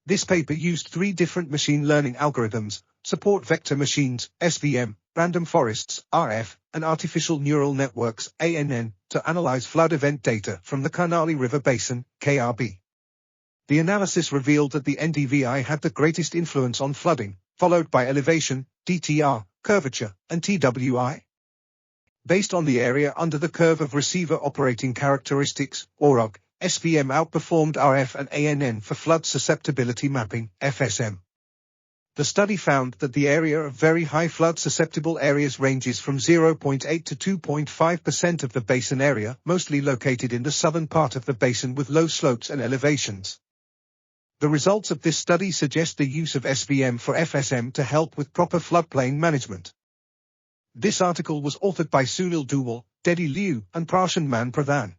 This paper used 3 different machine learning algorithms: support vector machines, SVM, random forests, RF, and artificial neural networks, ANN, to analyze flood event data from the Karnali River Basin, KRB. The analysis revealed that the NDVI had the greatest influence on flooding, followed by elevation, DTR, curvature, and TWI. Based on the area under the curve of receiver operating characteristics, OROC, SVM outperformed RF and ANN for flood susceptibility mapping, FSM. The study found that the area of very high flood susceptible areas ranges from 0.8 to 2.5% of the basin area, mostly located in the southern part of the basin with low slopes and elevations. The results of this study suggest the use of SVM for FSM to help with proper floodplain management. This article was authored by Sunil Duwal, Dedi and Prachand Pradhan.